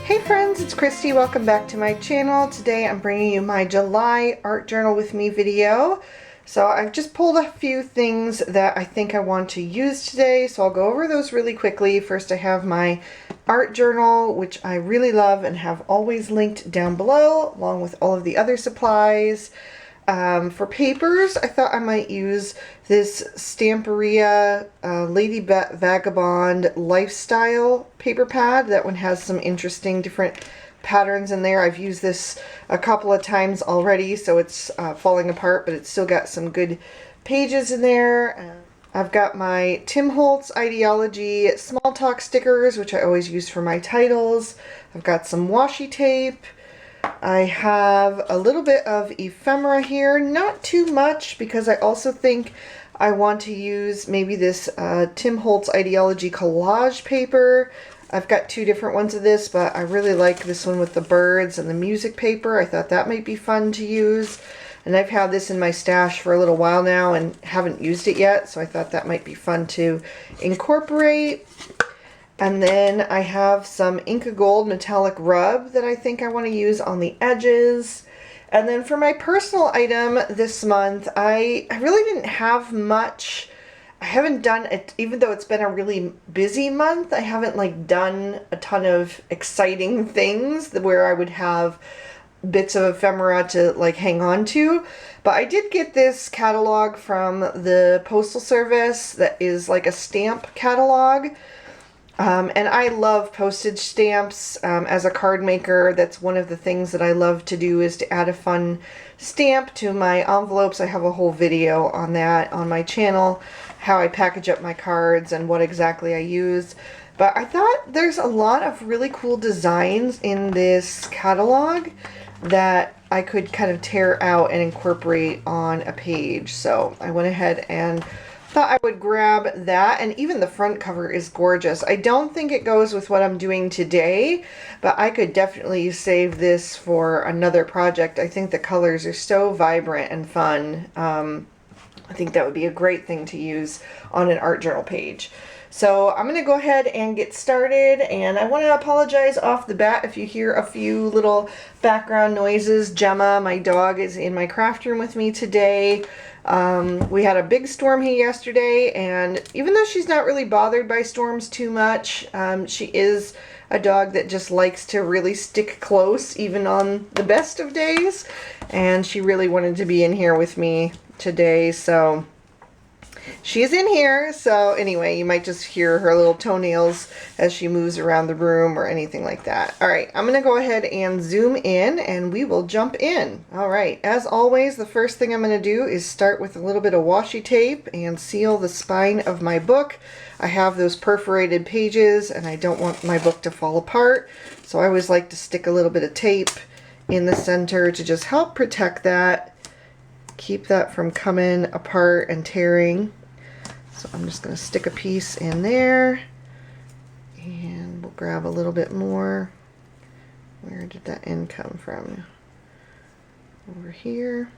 Hey friends, it's Christy. Welcome back to my channel. Today I'm bringing you my July art journal with me video. So I've just pulled a few things that I think I want to use today, so I'll go over those really quickly. First, I have my art journal, which I really love and have always linked down below, along with all of the other supplies. For papers, I thought I might use this Stamperia Lady Vagabond Lifestyle paper pad. That one has some interesting different patterns in there. I've used this a couple of times already, so it's falling apart, but it's still got some good pages in there. I've got my Tim Holtz Ideology Small Talk stickers, which I always use for my titles. I've got some washi tape. I have a little bit of ephemera here, not too much, because I also think I want to use maybe this Tim Holtz Ideology Collage paper. I've got two different ones of this, but I really like this one with the birds and the music paper. I thought that might be fun to use. And I've had this in my stash for a little while now and haven't used it yet, so I thought that might be fun to incorporate. And then I have some Inca Gold metallic rub that I think I want to use on the edges. And then for my personal item this month, I really didn't have much. I haven't done it, even though it's been a really busy month, I haven't like done a ton of exciting things where I would have bits of ephemera to like hang on to. But I did get this catalog from the Postal Service that is like a stamp catalog. And I love postage stamps. As a card maker, that's one of the things that I love to do, is to add a fun stamp to my envelopes. I have a whole video on that on my channel, how I package up my cards and what exactly I use. But I thought there's a lot of really cool designs in this catalog that I could kind of tear out and incorporate on a page. So I went ahead and thought I would grab that, and even the front cover is gorgeous. I don't think it goes with what I'm doing today, but I could definitely save this for another project. I think the colors are so vibrant and fun. I think that would be a great thing to use on an art journal page. So I'm going to go ahead and get started, and I want to apologize off the bat if you hear a few little background noises. Gemma, my dog, is in my craft room with me today. We had a big storm here yesterday, and even though she's not really bothered by storms too much, she is a dog that just likes to really stick close even on the best of days, and she really wanted to be in here with me today, so she's in here. So anyway, you might just hear her little toenails as she moves around the room or anything like that. All right, I'm going to go ahead and zoom in and we will jump in. All right, as always, the first thing I'm going to do is start with a little bit of washi tape and seal the spine of my book. I have those perforated pages and I don't want my book to fall apart, so I always like to stick a little bit of tape in the center to just help protect that. Keep that from coming apart and tearing. So I'm just going to stick a piece in there, and we'll grab a little bit more. Where did that end come from? Over here.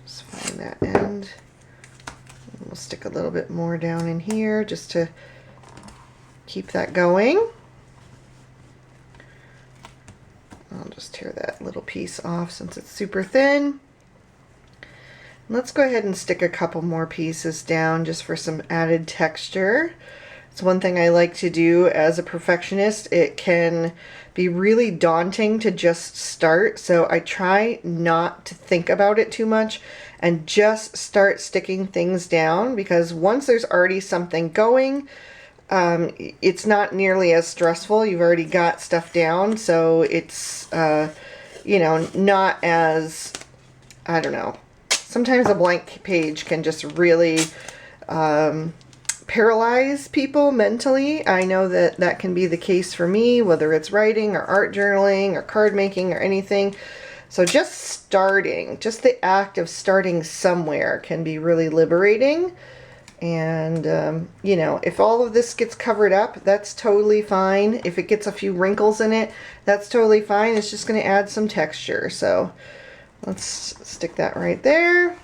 Just find that end. And we'll stick a little bit more down in here just to keep that going. I'll just tear that little piece off since it's super thin. Let's go ahead and stick a couple more pieces down just for some added texture. It's one thing I like to do as a perfectionist. It can be really daunting to just start, so I try not to think about it too much and just start sticking things down, because once there's already something going, it's not nearly as stressful. You've already got stuff down, so it's, you know, not as, I don't know. Sometimes a blank page can just really paralyze people mentally. I know that that can be the case for me, whether it's writing or art journaling or card making or anything. So just starting, just the act of starting somewhere can be really liberating. And, you know, if all of this gets covered up, that's totally fine. If it gets a few wrinkles in it, that's totally fine. It's just going to add some texture. So let's stick that right there.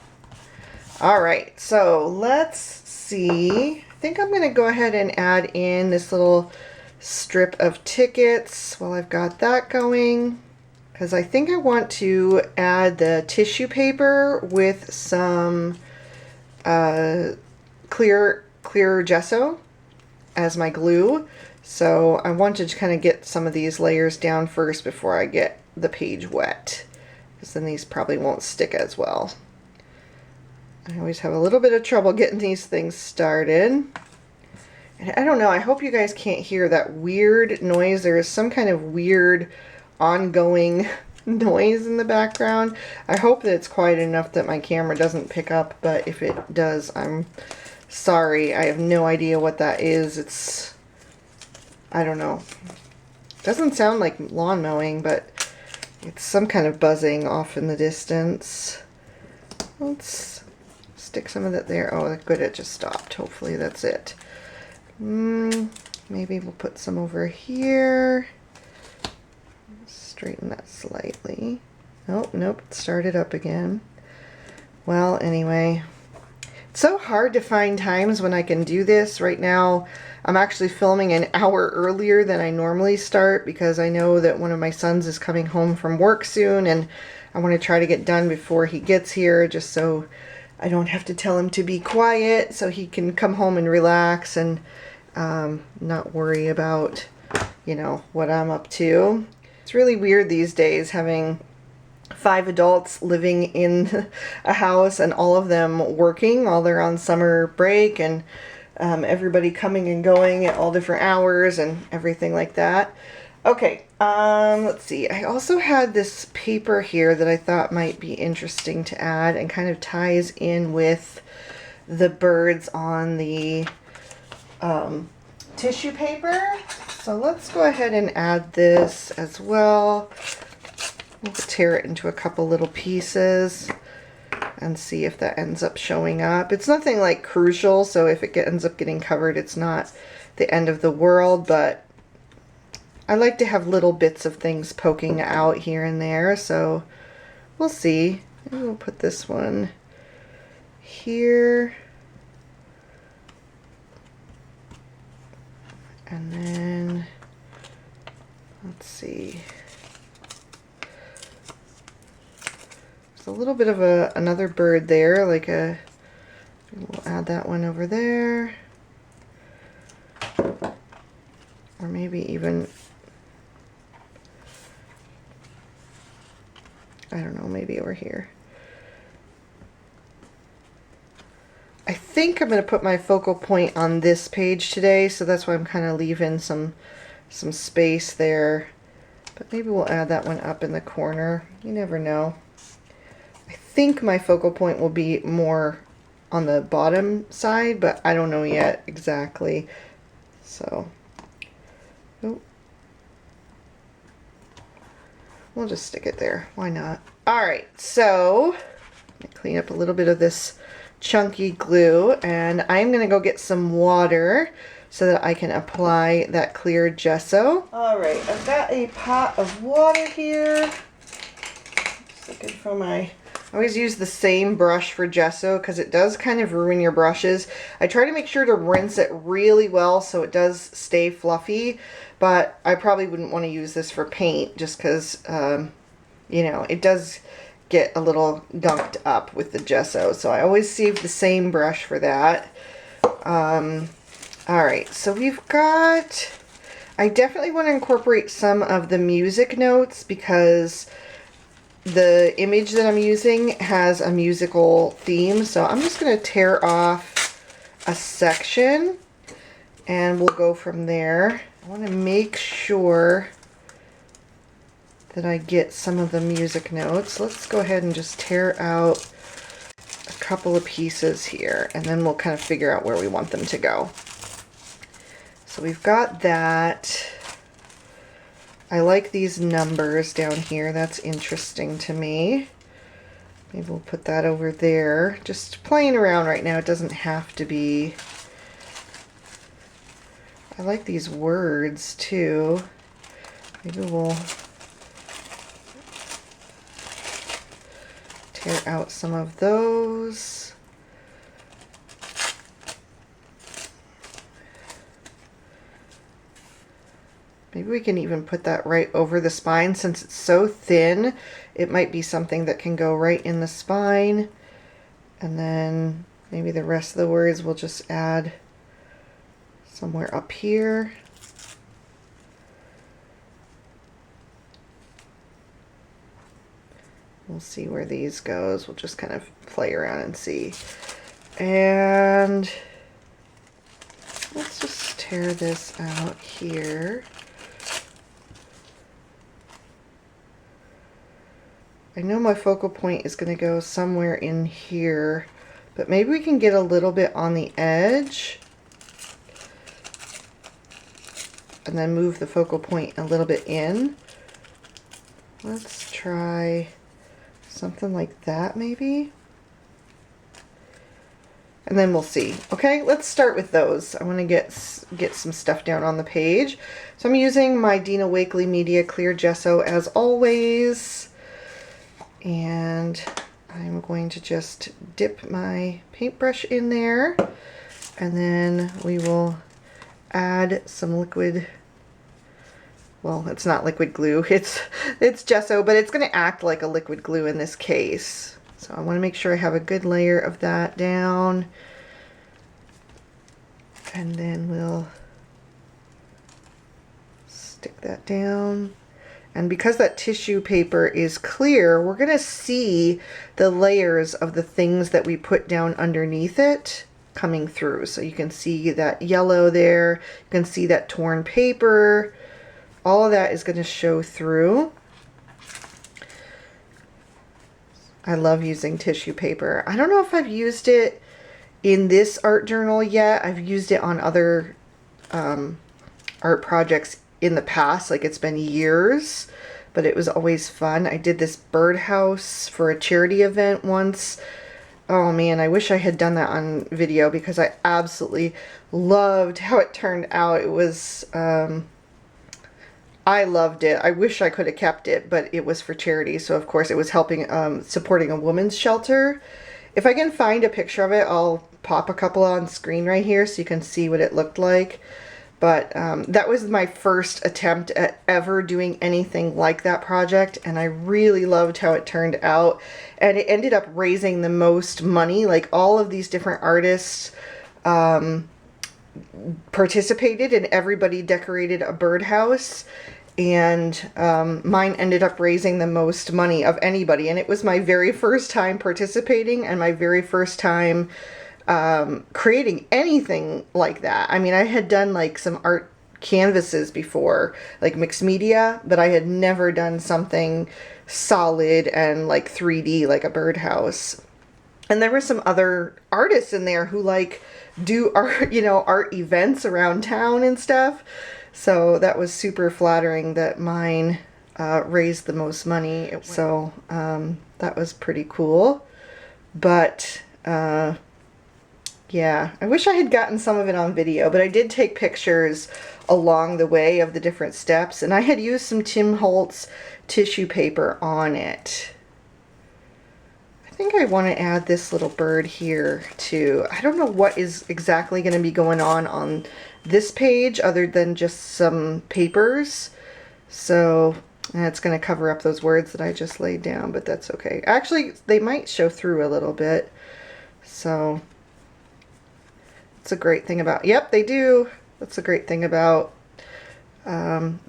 All right, so let's see think I'm going to go ahead and add in this little strip of tickets while I've got that going, because I think I want to add the tissue paper with some clear gesso as my glue. So I wanted to kind of get some of these layers down first before I get the page wet, because then these probably won't stick as well. I always have a little bit of trouble getting these things started. And I don't know, I hope you guys can't hear that weird noise. There is some kind of weird ongoing noise in the background. I hope that it's quiet enough that my camera doesn't pick up, but if it does, I'm sorry. I have no idea what that is. It's, I don't know. It doesn't sound like lawn mowing, but it's some kind of buzzing off in the distance. Let's stick some of that there. Oh, good, it just stopped. Hopefully that's it. Maybe we'll put some over here. Straighten that slightly. Oh, nope, it started up again. Well, anyway, it's so hard to find times when I can do this. Right now, I'm actually filming an hour earlier than I normally start because I know that one of my sons is coming home from work soon, and I want to try to get done before he gets here, just so I don't have to tell him to be quiet, so he can come home and relax and not worry about, you know, what I'm up to. It's really weird these days having 5 adults living in a house and all of them working while they're on summer break, and everybody coming and going at all different hours and everything like that. Okay, let's see. I also had this paper here that I thought might be interesting to add and kind of ties in with the birds on the tissue paper. So let's go ahead and add this as well. We'll tear it into a couple little pieces and see if that ends up showing up. It's nothing like crucial, so if it ends up getting covered, it's not the end of the world, but I like to have little bits of things poking out here and there, so we'll see. Maybe we'll put this one here. And then, let's see. There's a little bit of another bird there, like we'll add that one over there. Or maybe even, I don't know, maybe over here. I think I'm going to put my focal point on this page today, so that's why I'm kind of leaving some space there. But maybe we'll add that one up in the corner. You never know. I think my focal point will be more on the bottom side, but I don't know yet exactly. So, oh. We'll just stick it there. Why not? Alright, so let me clean up a little bit of this chunky glue, and I'm going to go get some water so that I can apply that clear gesso. Alright, I've got a pot of water here. Just looking for my... I always use the same brush for gesso because it does kind of ruin your brushes. I try to make sure to rinse it really well so it does stay fluffy, but I probably wouldn't want to use this for paint just because, you know, it does get a little gunked up with the gesso. So I always save the same brush for that. Alright, so we've got... I definitely want to incorporate some of the music notes because the image that I'm using has a musical theme, so I'm just going to tear off a section and we'll go from there. I want to make sure that I get some of the music notes. Let's go ahead and just tear out a couple of pieces here, and then we'll kind of figure out where we want them to go. So we've got that. I like these numbers down here. That's interesting to me. Maybe we'll put that over there. Just playing around right now. It doesn't have to be. I like these words too. Maybe we'll tear out some of those. Maybe we can even put that right over the spine. Since it's so thin, it might be something that can go right in the spine. And then maybe the rest of the words we'll just add somewhere up here. We'll see where these goes. We'll just kind of play around and see. And let's just tear this out here. I know my focal point is going to go somewhere in here, but maybe we can get a little bit on the edge and then move the focal point a little bit in. Let's try something like that maybe. And then we'll see. Okay, let's start with those. I want to get some stuff down on the page. So I'm using my Dina Wakley Media Clear Gesso as always. And I'm going to just dip my paintbrush in there, and then we will add some liquid, well, it's not liquid glue, it's gesso, but it's going to act like a liquid glue in this case. So I want to make sure I have a good layer of that down, and then we'll stick that down. And because that tissue paper is clear, we're going to see the layers of the things that we put down underneath it coming through. So you can see that yellow there, you can see that torn paper, all of that is going to show through. I love using tissue paper. I don't know if I've used it in this art journal yet. I've used it on other art projects in the past, like it's been years, but it was always fun. I did this birdhouse for a charity event once. Oh man, I wish I had done that on video because I absolutely loved how it turned out. It was, I loved it. I wish I could have kept it, but it was for charity. So of course it was helping, supporting a women's shelter. If I can find a picture of it, I'll pop a couple on screen right here so you can see what it looked like. But that was my first attempt at ever doing anything like that project, and I really loved how it turned out. And it ended up raising the most money. Like all of these different artists participated, and everybody decorated a birdhouse. And mine ended up raising the most money of anybody. And it was my very first time participating and my very first time creating anything like that. I mean, I had done like some art canvases before, like mixed media, but I had never done something solid and like 3D like a birdhouse. And there were some other artists in there who like do art, you know, art events around town and stuff. So that was super flattering that mine raised the most money. So that was pretty cool. But yeah, I wish I had gotten some of it on video, but I did take pictures along the way of the different steps, and I had used some Tim Holtz tissue paper on it. I think I want to add this little bird here too. I don't know what is exactly going to be going on this page other than just some papers. So it's going to cover up those words that I just laid down, but that's okay. Actually, they might show through a little bit. So it's a great thing about, yep, they do. That's a great thing about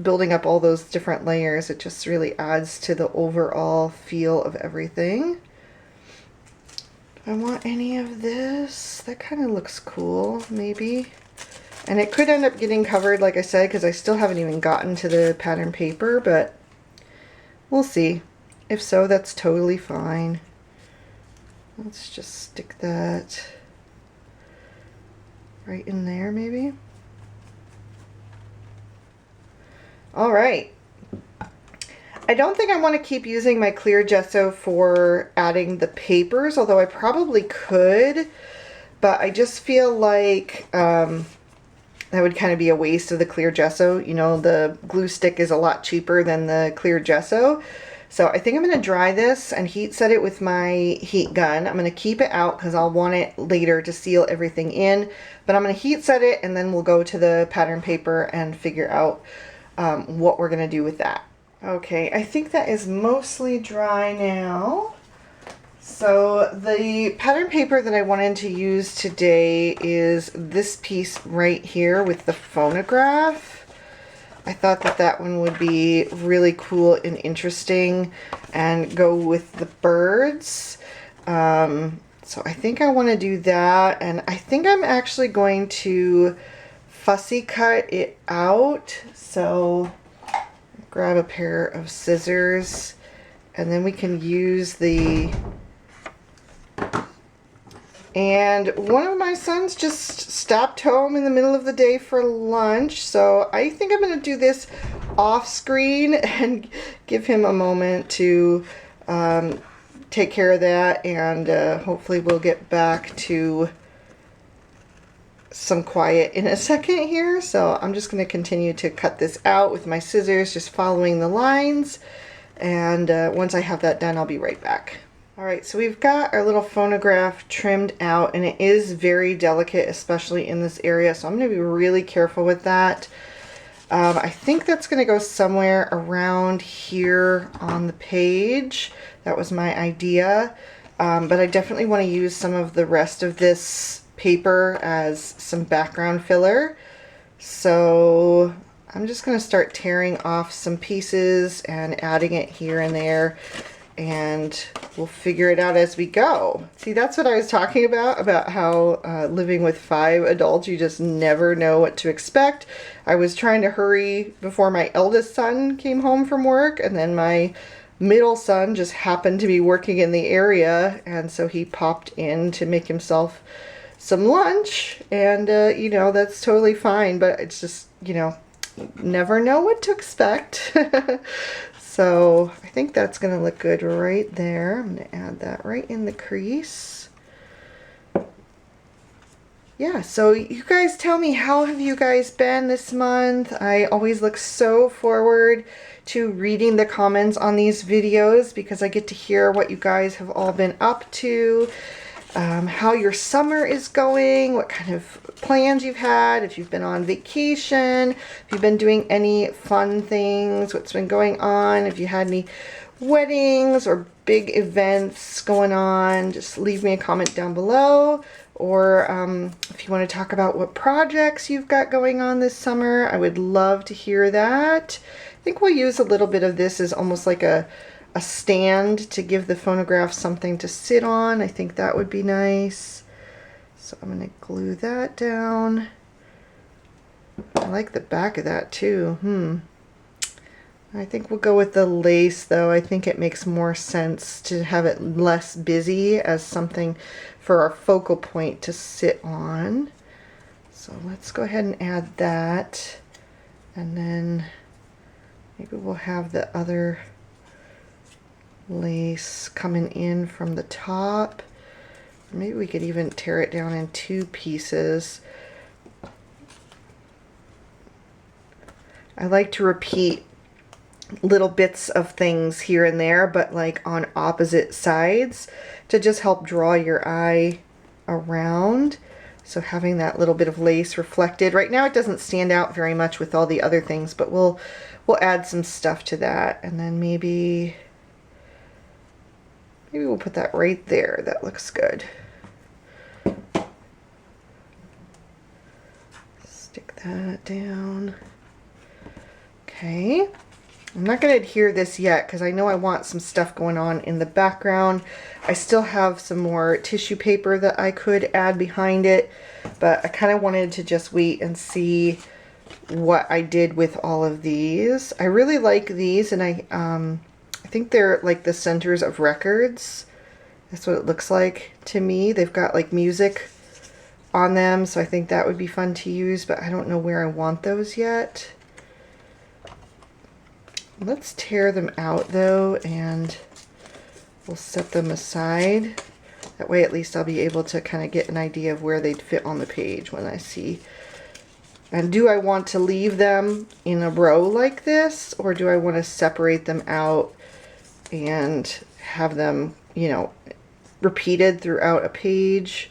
building up all those different layers. It just really adds to the overall feel of everything. Do I want any of this? That kind of looks cool, maybe. And it could end up getting covered, like I said, because I still haven't even gotten to the pattern paper, but we'll see. If so, that's totally fine. Let's just stick that right in there, maybe. All right. I don't think I want to keep using my clear gesso for adding the papers, although I probably could, but I just feel like that would kind of be a waste of the clear gesso. You know, the glue stick is a lot cheaper than the clear gesso. So I think I'm going to dry this and heat set it with my heat gun. I'm going to keep it out because I'll want it later to seal everything in. But I'm going to heat set it and then we'll go to the pattern paper and figure out what we're gonna do with that. Okay, I think that is mostly dry now. So the pattern paper that I wanted to use today is this piece right here with the phonograph. I thought that that one would be really cool and interesting and go with the birds. So I think I want to do that, and I think I'm actually going to fussy cut it out. So grab a pair of scissors, and then we can use the... And one of my sons just stopped home in the middle of the day for lunch, so I think I'm going to do this off screen and give him a moment to take care of that, and hopefully we'll get back to some quiet in a second here. So I'm just going to continue to cut this out with my scissors, just following the lines, and once I have that done, I'll be right back. Alright, so we've got our little phonograph trimmed out, and it is very delicate, especially in this area, so I'm going to be really careful with that. I think that's going to go somewhere around here on the page. That was my idea, but I definitely want to use some of the rest of this paper as some background filler. So I'm just going to start tearing off some pieces and adding it here and there, and we'll figure it out as we go. See, that's what I was talking about how living with 5 adults, you just never know what to expect. I was trying to hurry before my eldest son came home from work, and then my middle son just happened to be working in the area, and so he popped in to make himself some lunch, and you know, that's totally fine, but it's just, you know, never know what to expect. So I think that's going to look good right there. I'm going to add that right in the crease. Yeah, so you guys tell me, how have you guys been this month? I always look so forward to reading the comments on these videos because I get to hear what you guys have all been up to, how your summer is going, what kind of plans you've had, if you've been on vacation, if you've been doing any fun things, what's been going on, if you had any weddings or big events going on. Just leave me a comment down below, or if you want to talk about what projects you've got going on this summer, I would love to hear that. I think we'll use a little bit of this as almost like a stand to give the phonograph something to sit on. I think that would be nice. So I'm going to glue that down. I like the back of that too. I think we'll go with the lace though. I think it makes more sense to have it less busy as something for our focal point to sit on. So let's go ahead and add that. And then maybe we'll have the other lace coming in from the top. Maybe we could even tear it down in 2 pieces. I like to repeat little bits of things here and there, but like on opposite sides to just help draw your eye around. So having that little bit of lace reflected. Right now it doesn't stand out very much with all the other things, but we'll add some stuff to that, and then maybe we'll put that right there. That looks good. Stick that down. Okay. I'm not going to adhere this yet because I know I want some stuff going on in the background. I still have some more tissue paper that I could add behind it, but I kind of wanted to just wait and see what I did with all of these. I really like these, and I think they're like the centers of records. That's what it looks like to me. They've got like music on them, so I think that would be fun to use, but I don't know where I want those yet. Let's tear them out though, and we'll set them aside. That way at least I'll be able to kind of get an idea of where they'd fit on the page when I see. And do I want to leave them in a row like this, or do I want to separate them out and have them, you know, repeated throughout a page?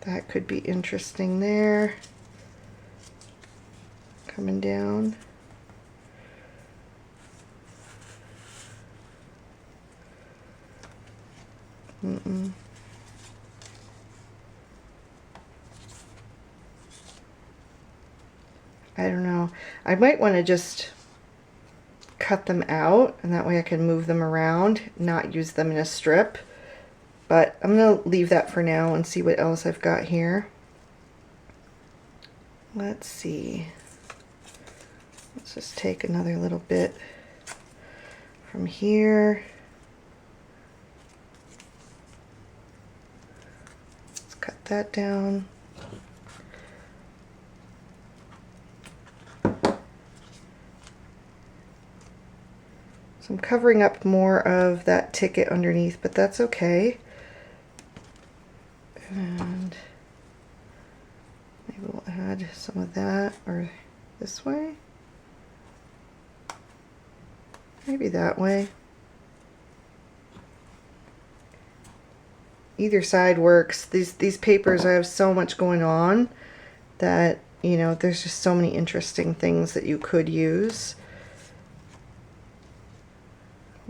That could be interesting there. coming down. I don't know. I might want to just cut them out, and that way I can move them around, not use them in a strip. But I'm going to leave that for now and see what else I've got here. Let's see. Let's just take another little bit from here. Let's cut that down. So I'm covering up more of that ticket underneath, but that's okay. And maybe we'll add some of that, or this way. Maybe that way. Either side works. These papers, I have so much going on that, you know, there's just so many interesting things that you could use.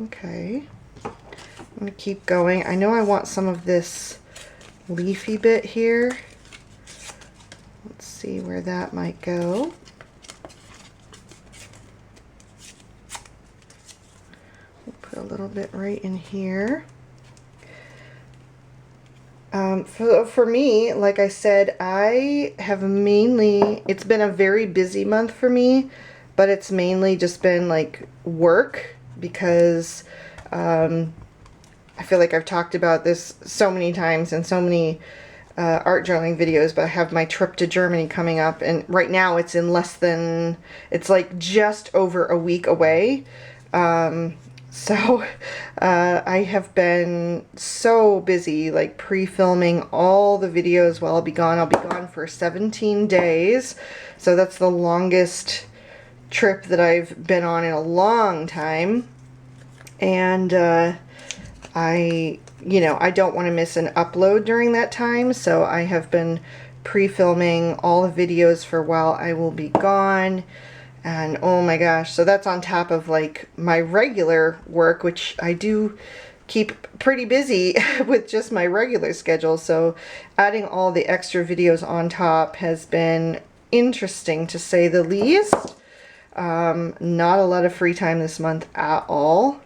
Okay, I'm going to keep going. I know I want some of this leafy bit here. Let's see where that might go. We'll put a little bit right in here. For me, like I said, I have mainly, it's been a very busy month for me, but it's mainly just been like work, because I feel like I've talked about this so many times in so many art journaling videos, but I have my trip to Germany coming up, and right now it's in less than, it's like just over a week away. So I have been so busy, like pre-filming all the videos while I'll be gone. I'll be gone for 17 days. So that's the longest trip that I've been on in a long time. And I don't want to miss an upload during that time. So I have been pre-filming all the videos for while I will be gone. And oh my gosh, so that's on top of like my regular work, which I do keep pretty busy with just my regular schedule. So adding all the extra videos on top has been interesting, to say the least. Not a lot of free time this month at all,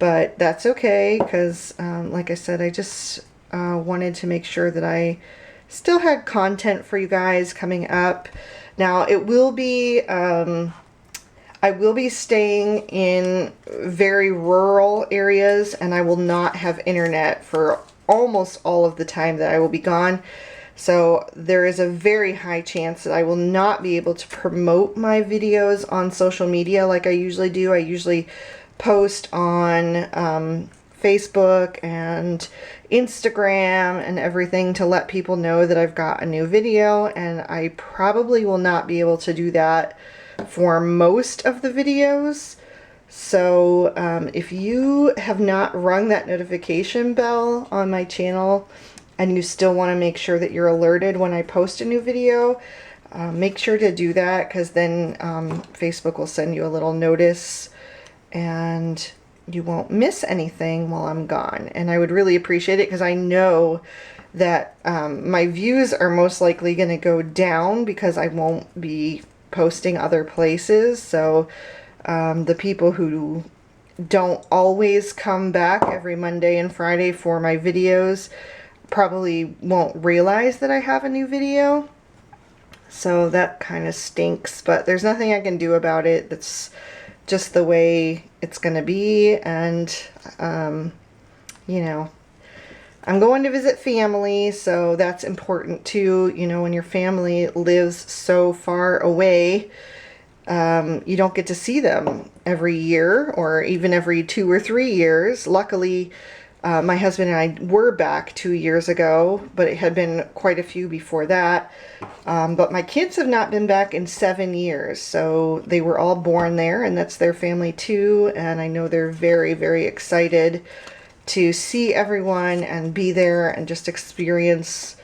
but that's okay, because like I said, I just wanted to make sure that I still had content for you guys coming up. Now it will be, I will be staying in very rural areas, and I will not have internet for almost all of the time that I will be gone. So there is a very high chance that I will not be able to promote my videos on social media like I usually do. I usually post on Facebook and Instagram and everything to let people know that I've got a new video, and I probably will not be able to do that for most of the videos. So if you have not rung that notification bell on my channel and you still want to make sure that you're alerted when I post a new video, make sure to do that, because then Facebook will send you a little notice and you won't miss anything while I'm gone. And I would really appreciate it, because I know that my views are most likely going to go down because I won't be posting other places. So the people who don't always come back every Monday and Friday for my videos probably won't realize that I have a new video. So that kind of stinks, but there's nothing I can do about it. That's just the way it's gonna be. And you know, I'm going to visit family, so that's important too. You know, when your family lives so far away, you don't get to see them every year or even every 2 or 3 years. Luckily, my husband and I were back 2 years ago, but it had been quite a few before that. But my kids have not been back in 7 years, so they were all born there, and that's their family too. And I know they're very, very excited to see everyone and be there and just experience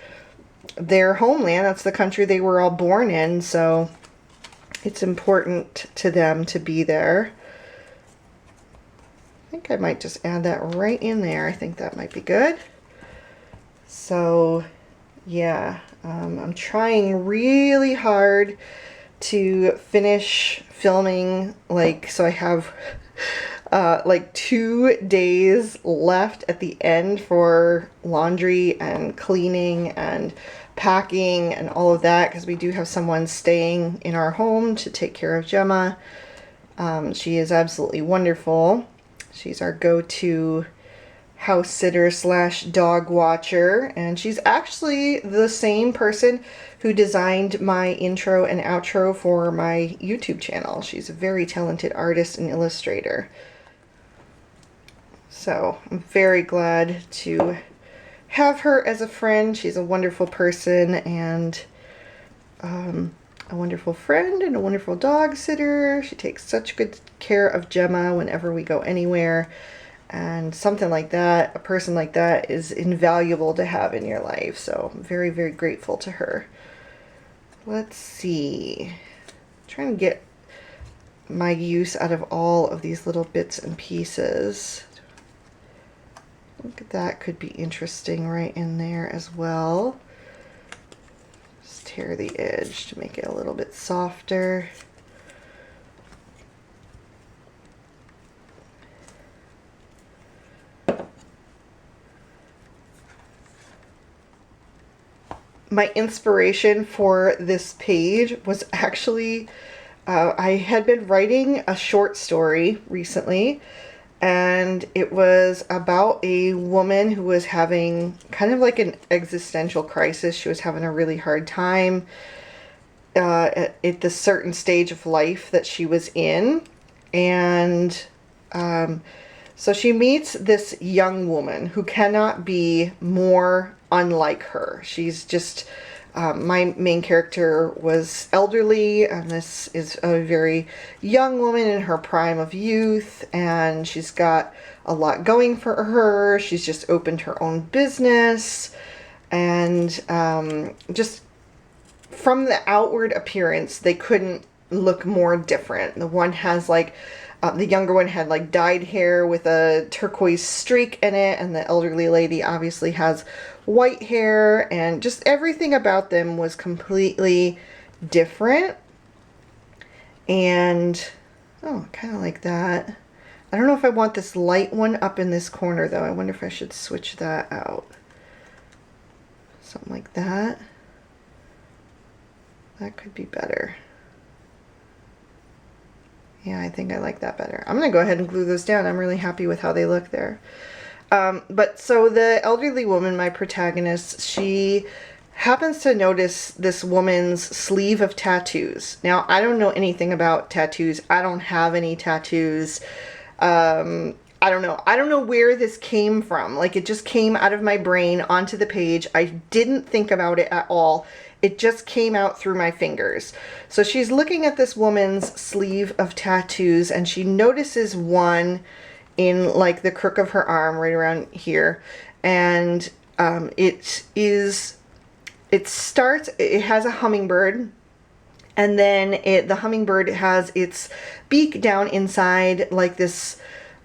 their homeland. That's the country they were all born in. So it's important to them to be there. I think I might just add that right in there. I think that might be good. So yeah, I'm trying really hard to finish filming, like, so I have like 2 days left at the end for laundry and cleaning and packing and all of that, because we do have someone staying in our home to take care of Gemma. She is absolutely wonderful. She's our go-to house sitter slash dog watcher, and she's actually the same person who designed my intro and outro for my YouTube channel. She's a very talented artist and illustrator. So I'm very glad to have her as a friend. She's a wonderful person and a wonderful friend and a wonderful dog sitter. She takes such good care of Gemma whenever we go anywhere. And something like that, a person like that, is invaluable to have in your life. So I'm very, very grateful to her. Let's see. I'm trying to get my use out of all of these little bits and pieces. I think that could be interesting right in there as well. Just tear the edge to make it a little bit softer. My inspiration for this page was actually, I had been writing a short story recently, and it was about a woman who was having kind of like an existential crisis. She was having a really hard time at the certain stage of life that she was in, and so she meets this young woman who cannot be more unlike her. She's just, my main character was elderly, and this is a very young woman in her prime of youth, and she's got a lot going for her. She's just opened her own business, and just from the outward appearance, they couldn't look more different. The one has like, the younger one had like dyed hair with a turquoise streak in it, and the elderly lady obviously has white hair, and just everything about them was completely different. And oh, kind of like that. I don't know if I want this light one up in this corner though. I wonder if I should switch that out. Something like that. That could be better. Yeah, I think I like that better. I'm going to go ahead and glue those down. I'm really happy with how they look there. But so the elderly woman, my protagonist, she happens to notice this woman's sleeve of tattoos. Now, I don't know anything about tattoos. I don't have any tattoos. I don't know. I don't know where this came from. Like, it just came out of my brain onto the page. I didn't think about it at all. It just came out through my fingers. So she's looking at this woman's sleeve of tattoos, and she notices one in like the crook of her arm right around here. And it has a hummingbird, and then the hummingbird has its beak down inside like this,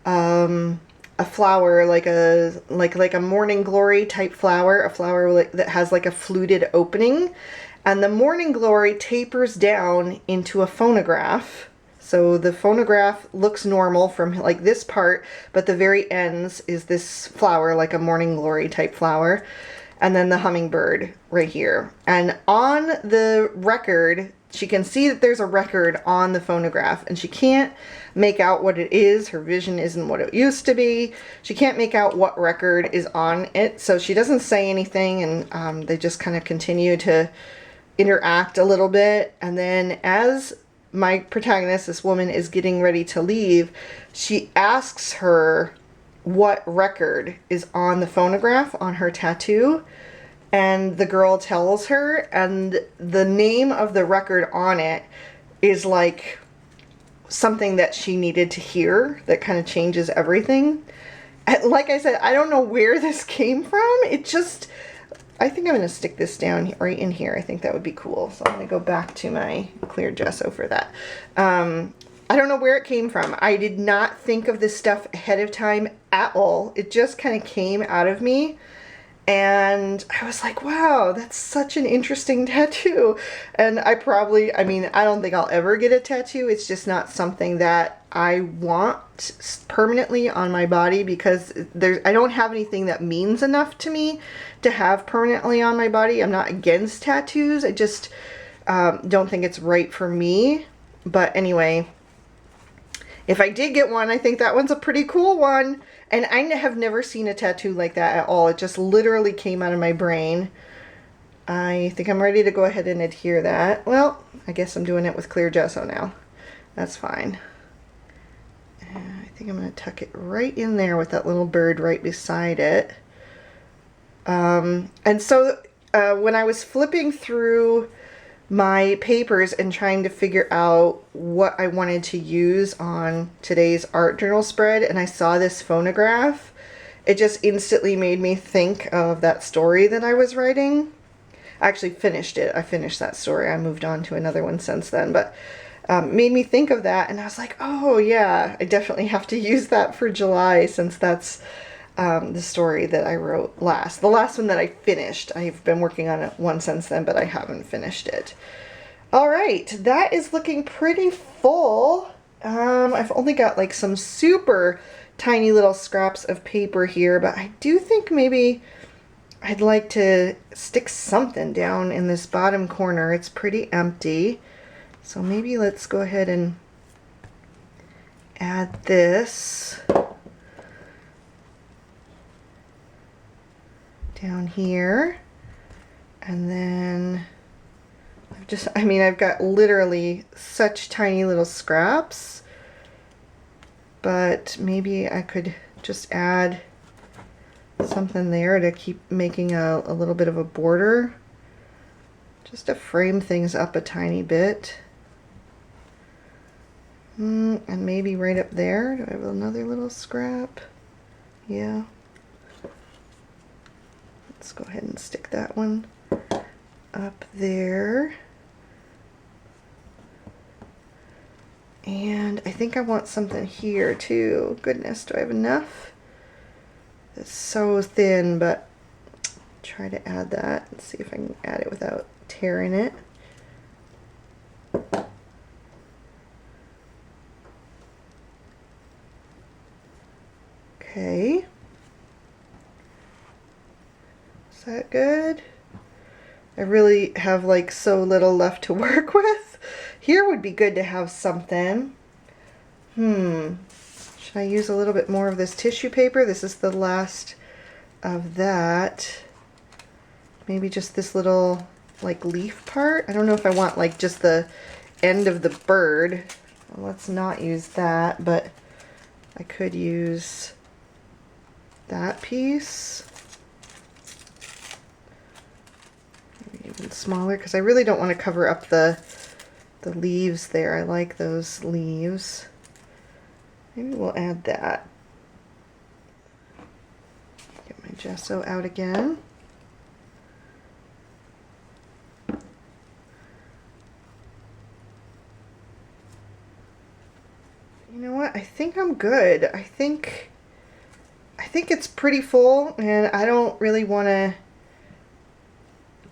a flower, like a morning glory type flower, a flower that has like a fluted opening, and the morning glory tapers down into a phonograph. So the phonograph looks normal from like this part, but the very ends is this flower, like a morning glory type flower, and then the hummingbird right here. And on the record, she can see that there's a record on the phonograph, and she can't make out what it is. Her vision isn't what it used to be. She can't make out what record is on it, so she doesn't say anything, and they just kind of continue to interact a little bit. And then as my protagonist, this woman, is getting ready to leave, she asks her what record is on the phonograph on her tattoo. And the girl tells her, and the name of the record on it is like something that she needed to hear that kind of changes everything. And like I said, I don't know where this came from. It just, I think I'm going to stick this down right in here. I think that would be cool. So I'm going to go back to my clear gesso for that. I don't know where it came from. I did not think of this stuff ahead of time at all. It just kind of came out of me. And I was like, wow, that's such an interesting tattoo. And I mean, I don't think I'll ever get a tattoo. It's just not something that I want permanently on my body, because I don't have anything that means enough to me to have permanently on my body. I'm not against tattoos. I just don't think it's right for me. But anyway, if I did get one, I think that one's a pretty cool one. And I have never seen a tattoo like that at all. It just literally came out of my brain. I think I'm ready to go ahead and adhere that. Well, I guess I'm doing it with clear gesso now. That's fine. And I think I'm going to tuck it right in there with that little bird right beside it. And so when I was flipping through my papers and trying to figure out what I wanted to use on today's art journal spread, and I saw this phonograph, it just instantly made me think of that story that I was writing. I actually finished it. I finished that story. I moved on to another one since then, but made me think of that, and I was like, oh yeah, I definitely have to use that for July, since that's the story that I wrote last. The last one that I finished. I've been working on it one since then, but I haven't finished it. All right, that is looking pretty full. I've only got like some super tiny little scraps of paper here, but I do think maybe I'd like to stick something down in this bottom corner. It's pretty empty. So maybe let's go ahead and add this down here. And then I've got literally such tiny little scraps, but maybe I could just add something there to keep making a little bit of a border, just to frame things up a tiny bit. And maybe right up there, do I have another little scrap? Yeah. Let's go ahead and stick that one up there. And I think I want something here too. Goodness, do I have enough? It's so thin, but try to add that and see if I can add it without tearing it. Okay. Is that good? I really have like so little left to work with. Here would be good to have something. Should I use a little bit more of this tissue paper? This is the last of that. Maybe just this little like leaf part. I don't know if I want like just the end of the bird. Well, let's not use that, but I could use that piece. Maybe even smaller, because I really don't want to cover up the leaves there. I like those leaves. Maybe we'll add that. Get my gesso out again. You know what? I think I'm good. I think it's pretty full, and I don't really want to.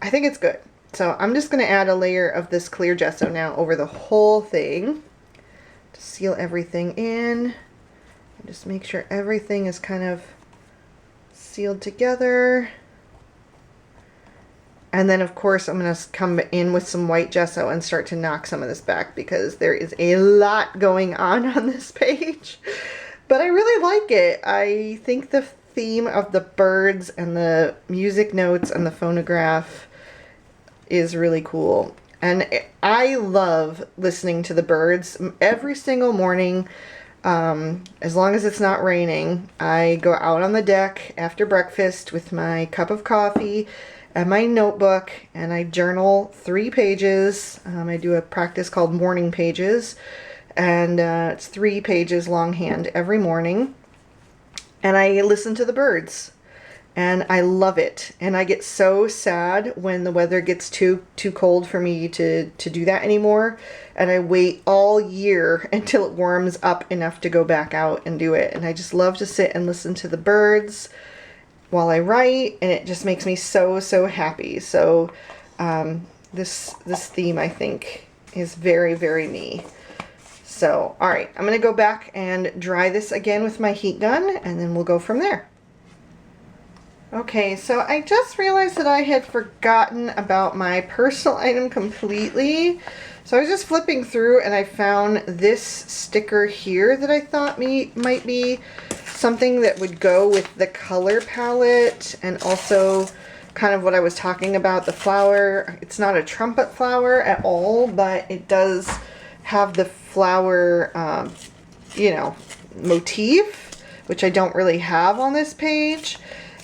I think it's good. So I'm just going to add a layer of this clear gesso now over the whole thing to seal everything in. And just make sure everything is kind of sealed together. And then of course I'm going to come in with some white gesso and start to knock some of this back, because there is a lot going on this page. But I really like it. I think the theme of the birds and the music notes and the phonograph is really cool. And I love listening to the birds every single morning. As long as it's not raining, I go out on the deck after breakfast with my cup of coffee and my notebook, and I journal 3 pages. I do a practice called morning pages, and it's 3 pages longhand every morning. And I listen to the birds. and I love it. And I get so sad when the weather gets too cold for me to do that anymore, and I wait all year until it warms up enough to go back out and do it. And I just love to sit and listen to the birds while I write, and it just makes me so happy. So this theme, I think, is very, very me. So, all right, I'm gonna go back and dry this again with my heat gun, and then we'll go from there. Okay, so I just realized that I had forgotten about my personal item completely. So I was just flipping through and I found this sticker here that I thought might be something that would go with the color palette, and also kind of what I was talking about, the flower. It's not a trumpet flower at all, but it does have the flower, you know, motif, which I don't really have on this page.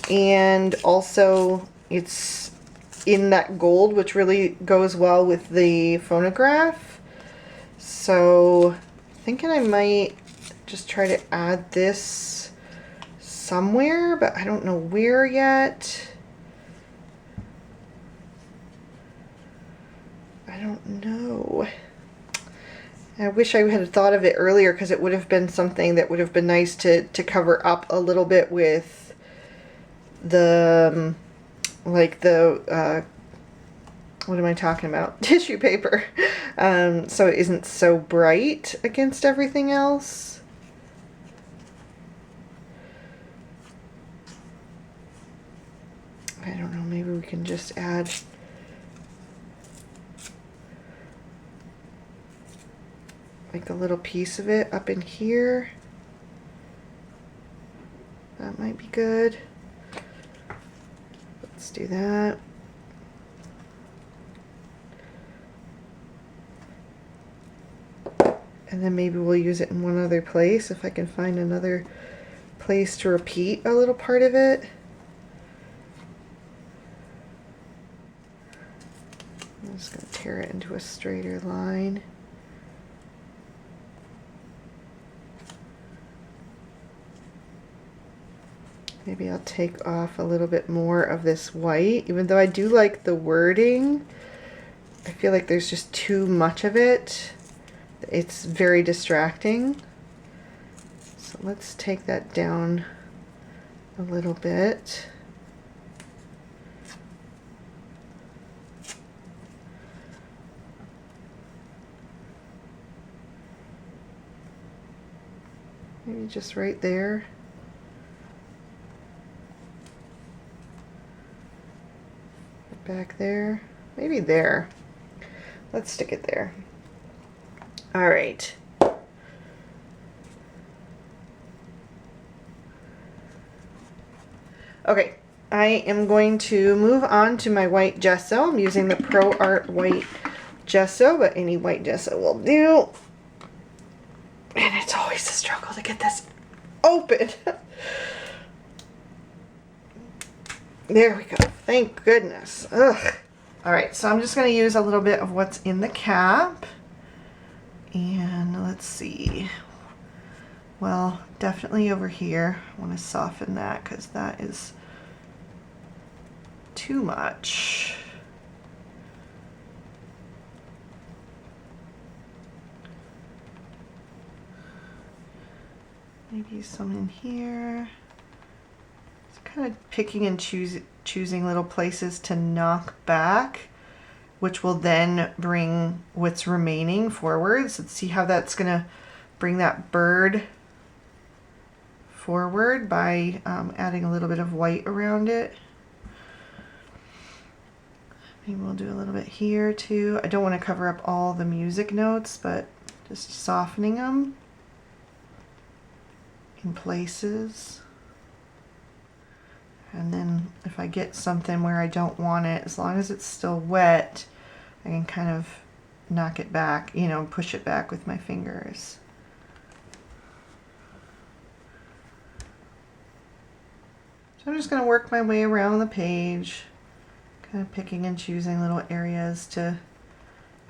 And also it's in that gold, which really goes well with the phonograph. So thinking I might just try to add this somewhere, but I don't know where yet. I don't know. I wish I had thought of it earlier, because it would have been something that would have been nice to cover up a little bit with the like the what am I talking about? Tissue paper, so it isn't so bright against everything else. I don't know, maybe we can just add like a little piece of it up in here. That might be good. Let's do that. And then maybe we'll use it in one other place if I can find another place to repeat a little part of it. I'm just going to tear it into a straighter line. Maybe I'll take off a little bit more of this white. Even though I do like the wording, I feel like there's just too much of it. It's very distracting. So let's take that down a little bit. Maybe just right there. Back there, maybe there. Let's stick it there. All right. Okay, I am going to move on to my white gesso. I'm using the Pro Art white gesso, but any white gesso will do. And it's always a struggle to get this open. There we go. Thank goodness. Ugh. Alright, so I'm just going to use a little bit of what's in the cap. And let's see. Well, definitely over here. I want to soften that because that is too much. Maybe some in here. Kind of picking and choosing little places to knock back, which will then bring what's remaining forwards. Let's see how that's gonna bring that bird forward by adding a little bit of white around it. Maybe we'll do a little bit here too. I don't want to cover up all the music notes, but just softening them in places. And then if I get something where I don't want it, as long as it's still wet, I can kind of knock it back, you know, push it back with my fingers. So I'm just going to work my way around the page, kind of picking and choosing little areas to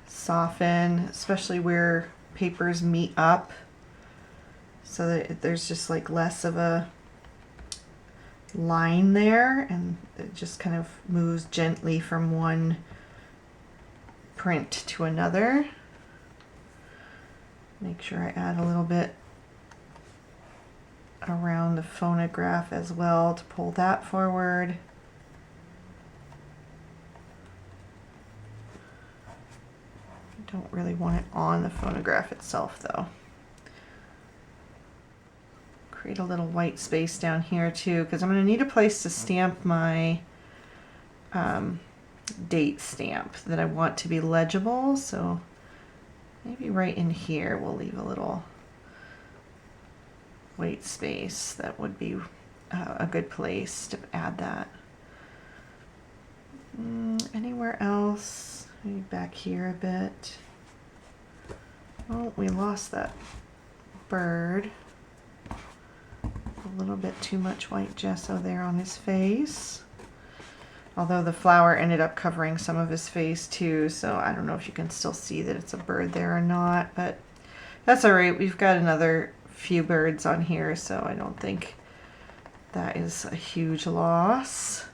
soften, especially where papers meet up, so that there's just like less of a line there, and it just kind of moves gently from one print to another. Make sure I add a little bit around the phonograph as well to pull that forward. I don't really want it on the phonograph itself though. Create a little white space down here too, because I'm going to need a place to stamp my date stamp that I want to be legible. So maybe right in here we'll leave a little white space. That would be a good place to add that. Anywhere else? Maybe back here a bit. Oh, we lost that bird. A little bit too much white gesso there on his face. Although the flower ended up covering some of his face too, so I don't know if you can still see that it's a bird there or not, but that's all right. We've got another few birds on here, so I don't think that is a huge loss.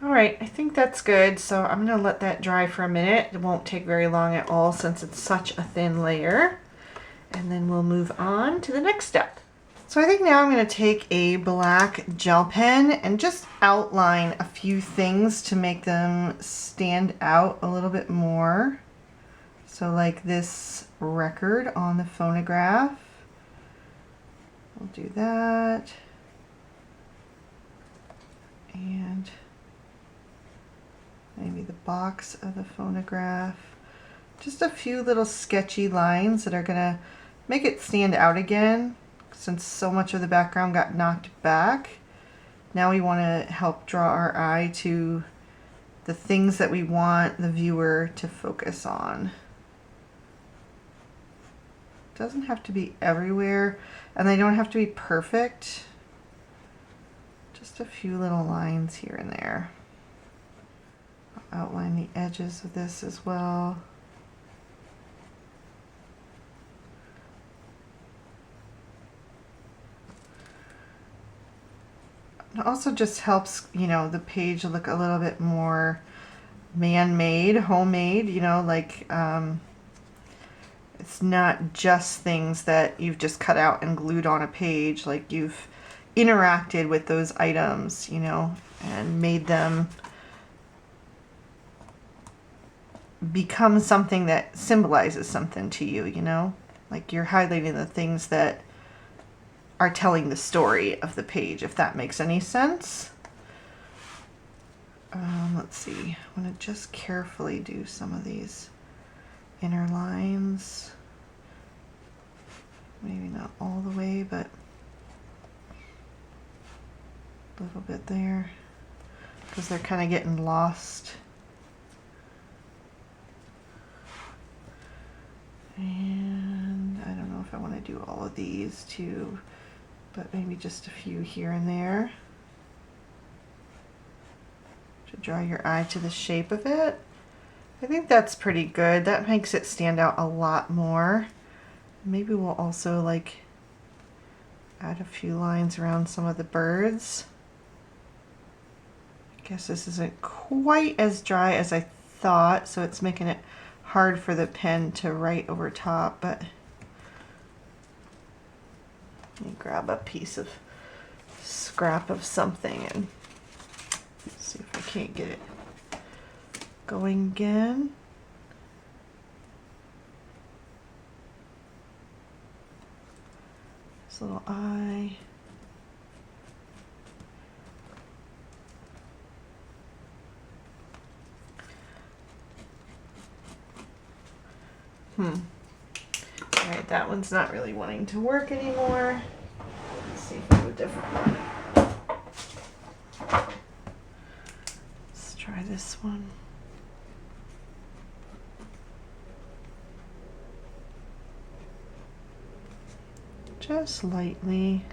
All right, I think that's good, so I'm gonna let that dry for a minute. It won't take very long at all since it's such a thin layer, and then we'll move on to the next step. So I think now I'm going to take a black gel pen and just outline a few things to make them stand out a little bit more. So like this record on the phonograph. We'll do that. And maybe the box of the phonograph. Just a few little sketchy lines that are going to make it stand out again. Since so much of the background got knocked back, now we want to help draw our eye to the things that we want the viewer to focus on. It doesn't have to be everywhere, and they don't have to be perfect. Just a few little lines here and there. I'll outline the edges of this as well. It also just helps, you know, the page look a little bit more man-made, homemade, you know, like it's not just things that you've just cut out and glued on a page, like you've interacted with those items, you know, and made them become something that symbolizes something to you, you know, like you're highlighting the things that are telling the story of the page, if that makes any sense. Let's see, I'm going to just carefully do some of these inner lines. Maybe not all the way, but a little bit there, because they're kind of getting lost. And I don't know if I want to do all of these too, but maybe just a few here and there to draw your eye to the shape of it. I think that's pretty good. That makes it stand out a lot more. Maybe we'll also like add a few lines around some of the birds. I guess this isn't quite as dry as I thought, so it's making it hard for the pen to write over top, but let me grab a piece of scrap of something and see if I can't get it going again. This little eye. Alright, that one's not really wanting to work anymore. Let's see if I do a different one. Let's try this one. Just lightly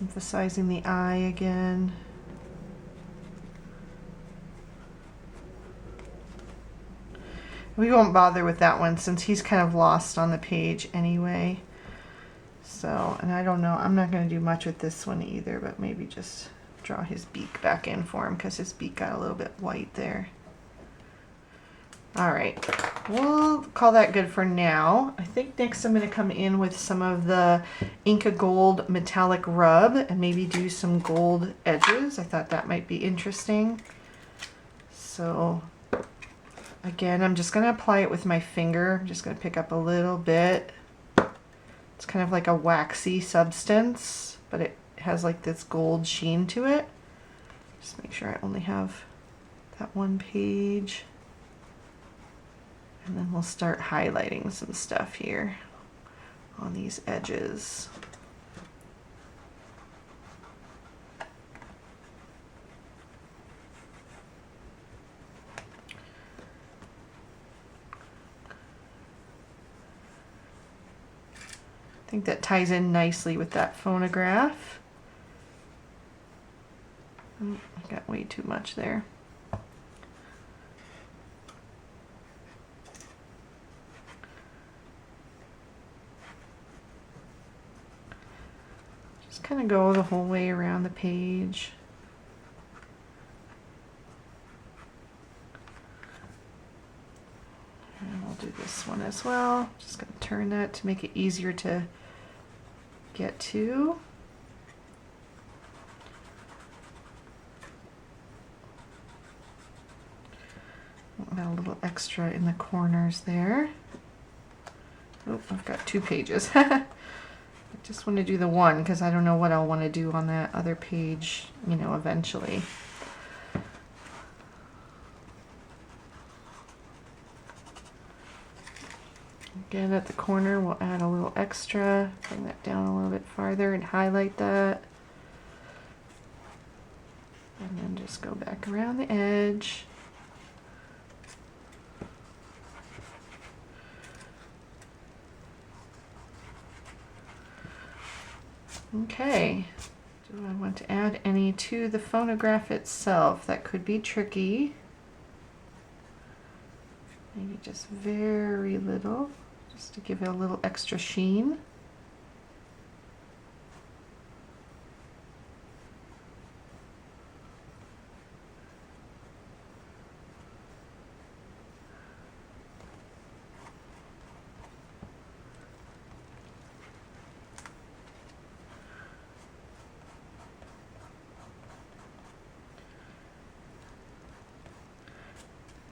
emphasizing the eye again. We won't bother with that one since he's kind of lost on the page anyway. So, and I don't know, I'm not going to do much with this one either, but maybe just draw his beak back in for him because his beak got a little bit white there. All right, we'll call that good for now. I think next I'm going to come in with some of the Inca Gold metallic rub and maybe do some gold edges. I thought that might be interesting. So again, I'm just going to apply it with my finger. I'm just going to pick up a little bit. It's kind of like a waxy substance, but it has like this gold sheen to it. Just make sure I only have that one page. And then we'll start highlighting some stuff here on these edges. I think that ties in nicely with that phonograph. Oh, I got way too much there. Just kind of go the whole way around the page. And we'll do this one as well. Just going to turn that to make it easier to get to. Got a little extra in the corners there. Oh, I've got 2 pages. I just want to do the one because I don't know what I'll want to do on that other page, you know, eventually. Again, at the corner, we'll add a little extra, bring that down a little bit farther and highlight that. And then just go back around the edge. Okay, do I want to add any to the phonograph itself? That could be tricky. Maybe just very little, just to give it a little extra sheen.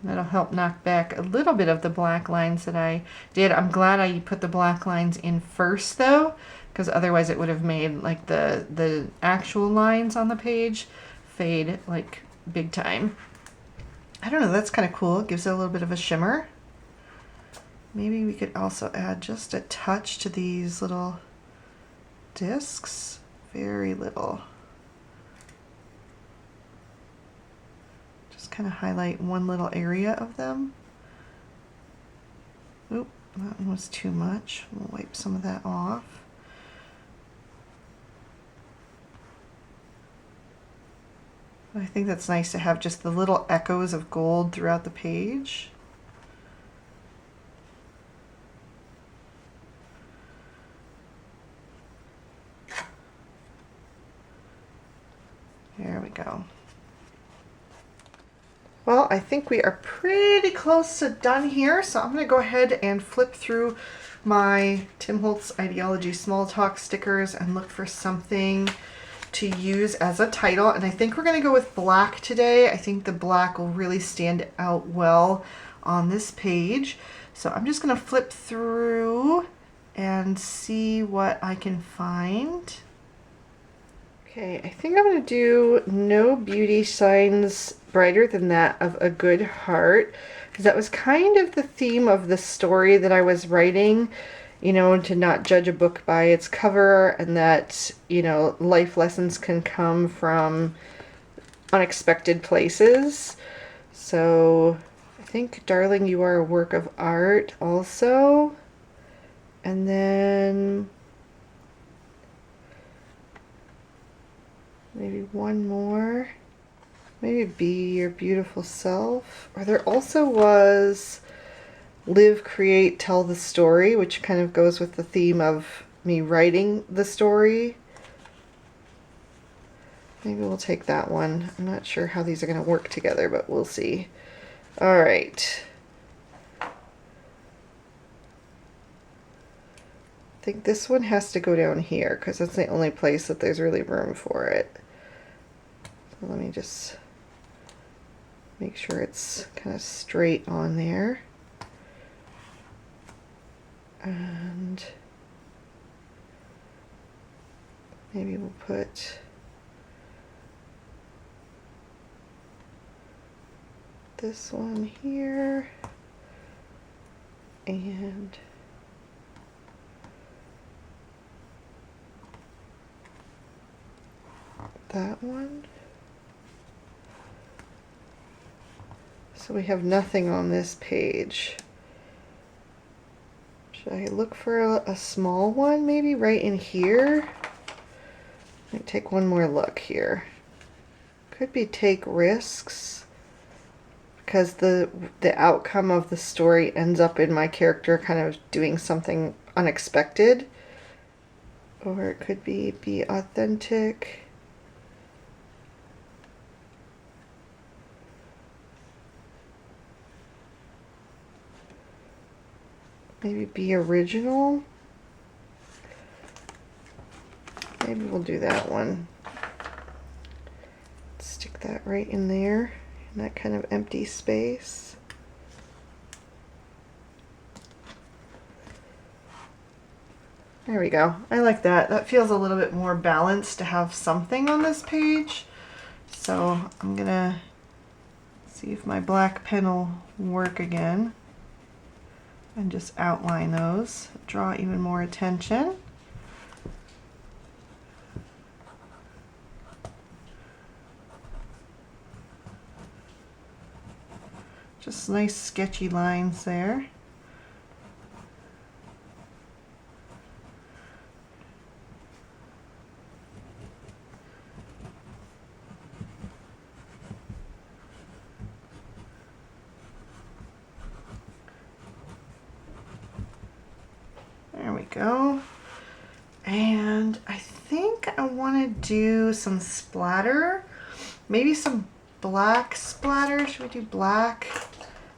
That'll help knock back a little bit of the black lines that I did. I'm glad I put the black lines in first though, because otherwise it would have made like the actual lines on the page fade like big time. I don't know, that's kind of cool. It gives it a little bit of a shimmer. Maybe we could also add just a touch to these little discs. Very little. Kind of highlight one little area of them. Oop, that one was too much. We'll wipe some of that off. I think that's nice to have just the little echoes of gold throughout the page. There we go. Well, I think we are pretty close to done here, so I'm going to go ahead and flip through my Tim Holtz Ideology Small Talk stickers and look for something to use as a title. And I think we're going to go with black today. I think the black will really stand out well on this page. So I'm just going to flip through and see what I can find. Okay, I think I'm going to do No Beauty Shines Brighter Than That of a Good Heart, because that was kind of the theme of the story that I was writing, you know, to not judge a book by its cover, and that, you know, life lessons can come from unexpected places. So I think Darling, You Are a Work of Art also. And then maybe one more. Maybe Be Your Beautiful Self. Or there also was Live, Create, Tell the Story, which kind of goes with the theme of me writing the story. Maybe we'll take that one. I'm not sure how these are going to work together, but we'll see. All right. I think this one has to go down here because that's the only place that there's really room for it. So let me just make sure it's kind of straight on there. And maybe we'll put this one here and that one. So we have nothing on this page. Should I look for a small one maybe right in here? Might take one more look here. Could be take risks because the outcome of the story ends up in my character kind of doing something unexpected. Or it could be authentic. Maybe be original. Maybe we'll do that one. Stick that right in there, in that kind of empty space. There we go. I like that. That feels a little bit more balanced to have something on this page. So I'm gonna see if my black pen will work again. And just outline those, draw even more attention. Just nice sketchy lines there. There we go. And I think I want to do some splatter. Maybe some black splatter. Should we do black?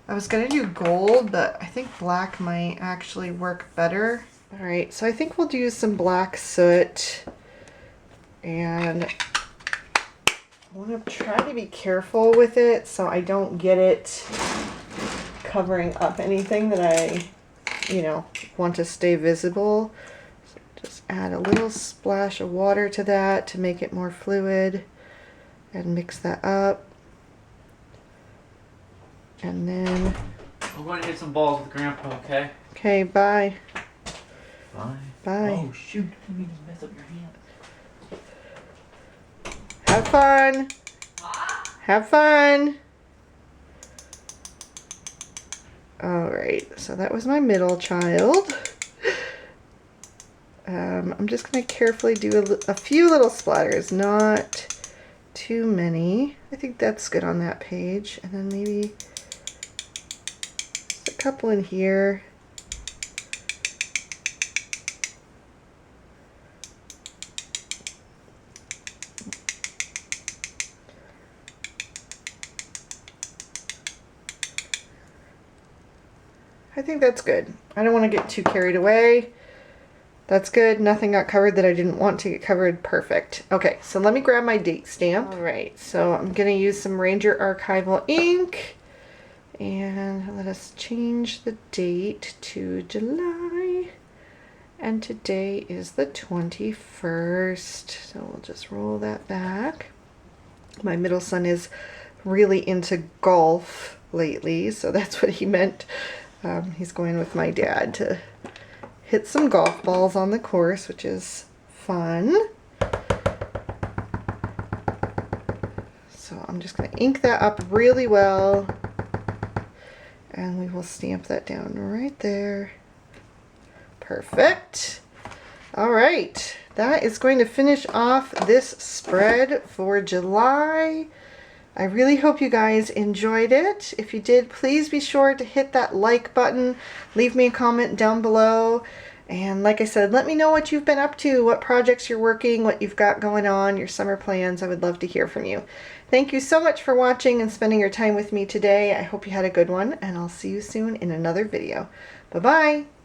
I was going to do gold, but I think black might actually work better. All right, so I think we'll do some black soot. And I want to try to be careful with it so I don't get it covering up anything that I want to stay visible. So just add a little splash of water to that to make it more fluid and mix that up. And then I'm going to hit some balls with Grandpa, okay? Okay, bye. Bye. Bye. Oh shoot, let me just mess up your hand. Have fun. Have fun. Alright, so that was my middle child. I'm just going to carefully do a few little splatters, not too many. I think that's good on that page. And then maybe a couple in here. I think that's good. I don't want to get too carried away. That's good. Nothing got covered that I didn't want to get covered. Perfect. Okay, so let me grab my date stamp. All right, so I'm going to use some Ranger Archival ink. And let us change the date to July. And today is the 21st. So we'll just roll that back. My middle son is really into golf lately, so that's what he meant. He's going with my dad to hit some golf balls on the course, which is fun. So I'm just going to ink that up really well, and we will stamp that down right there. Perfect. All right, that is going to finish off this spread for July. I really hope you guys enjoyed it. If you did, please be sure to hit that like button. Leave me a comment down below. And like I said, let me know what you've been up to, what projects you're working, what you've got going on, your summer plans. I would love to hear from you. Thank you so much for watching and spending your time with me today. I hope you had a good one, and I'll see you soon in another video. Bye-bye.